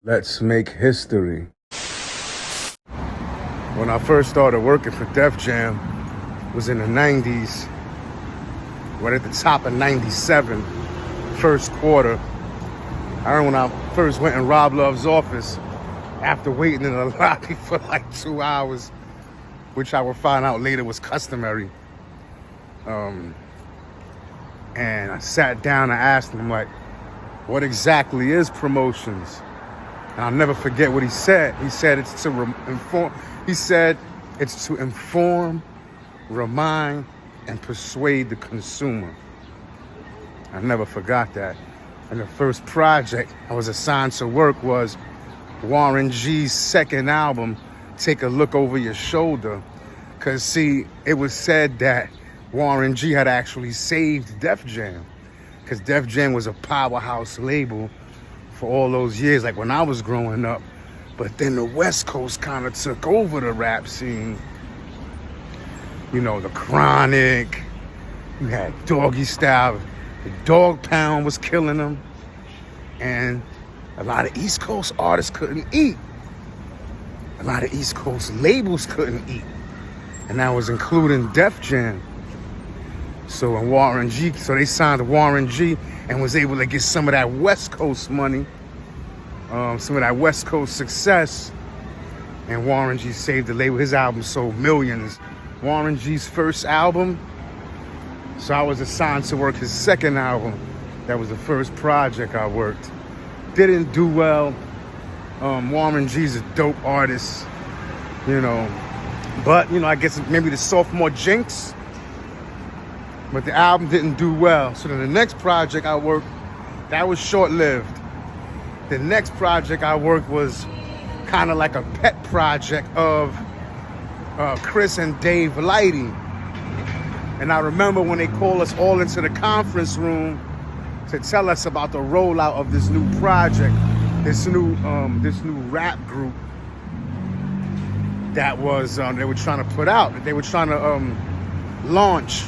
Let's make history. When I first started working for Def Jam, it was in the 90s, right at the top of 97, first quarter. I remember when I first went in Rob Love's office after waiting in the lobby for like 2 hours, which I would find out later was customary. And I sat down and asked him, like, what exactly is promotions? And I'll never forget what he said. He said it's to inform. He said it's to inform, remind, and persuade the consumer. I never forgot that. And the first project I was assigned to work was Warren G's second album, Take a Look Over Your Shoulder. Because, see, it was said that Warren G had actually saved Def Jam. Because Def Jam was a powerhouse label for all those years, like when I was growing up. But then the West Coast kind of took over the rap scene. You know, the Chronic, you had Doggy Style, the Dog Pound was killing them. And a lot of East Coast artists couldn't eat. A lot of East Coast labels couldn't eat. And that was including Def Jam. So when Warren G, so they signed to Warren G and was able to get some of that West Coast money, some of that West Coast success. And Warren G saved the label. His album sold millions. Warren G's first album, so I was assigned to work his second album. That was the first project I worked. Didn't do well. Warren G's a dope artist, you know. But, you know, I guess maybe the sophomore jinx. But the album didn't do well. So then the next project I worked, that was short-lived. The next project I worked was kind of like a pet project of Chris and Dave Lighty. And I remember when they called us all into the conference room to tell us about the rollout of this new project, this new rap group that was they were trying to put out, that they were trying to launch.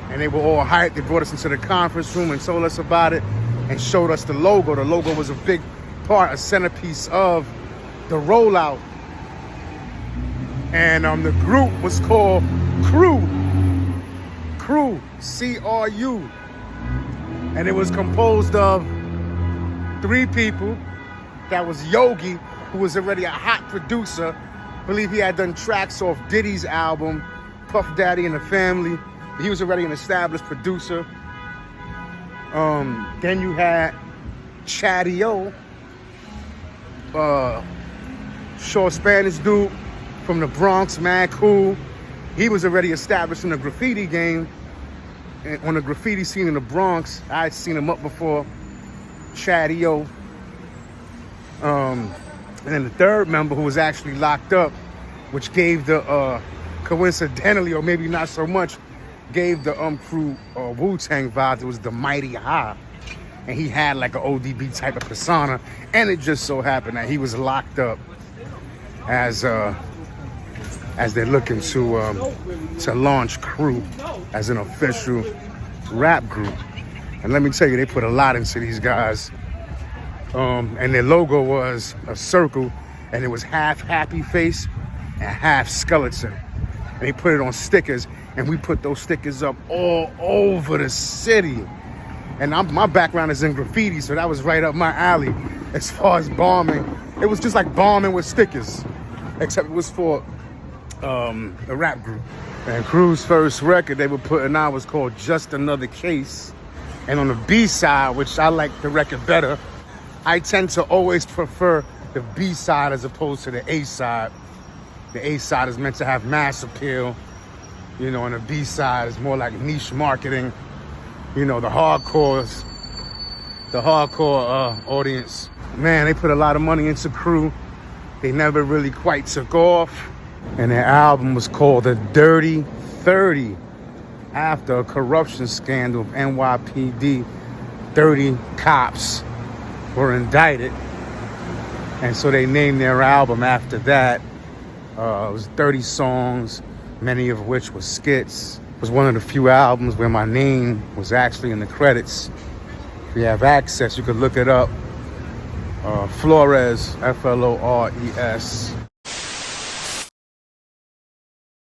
And they were all hyped. They brought us into the conference room and told us about it and showed us the logo. The logo was a big part, a centerpiece of the rollout. And the group was called Crew, C-R-U. And it was composed of 3 people. That was Yogi, who was already a hot producer. I believe he had done tracks off Diddy's album, Puff Daddy and the Family. He was already an established producer. Then you had Chatty O, short Spanish dude from the Bronx, mad cool. He was already established in the graffiti game, and on the graffiti scene in the Bronx. I had seen him up before, Chatty O. And then the third member, who was actually locked up, which gave the, coincidentally, or maybe not so much, gave the crew Wu-Tang vibes. It was the Mighty High. And he had like an ODB type of persona. And it just so happened that he was locked up as they're looking to launch Crew as an official rap group. And let me tell you, they put a lot into these guys. And their logo was a circle, and it was half happy face and half skeleton. And they put it on stickers, and we put those stickers up all over the city. And my background is in graffiti, so that was right up my alley as far as bombing. It was just like bombing with stickers, except it was for a rap group. And Crew's first record they were putting out was called Just Another Case. And on the B-side, which I like the record better, I tend to always prefer the B-side as opposed to the A-side. The A-side is meant to have mass appeal, you know, and the B-side is more like niche marketing. You know, the hardcore audience. Man, they put a lot of money into Crew. They never really quite took off. And their album was called The Dirty 30, after a corruption scandal of NYPD. 30 cops were indicted. And so they named their album after that. It was 30 songs, many of which were skits. It was one of the few albums where my name was actually in the credits. If you have access, you could look it up. Flores, Flores.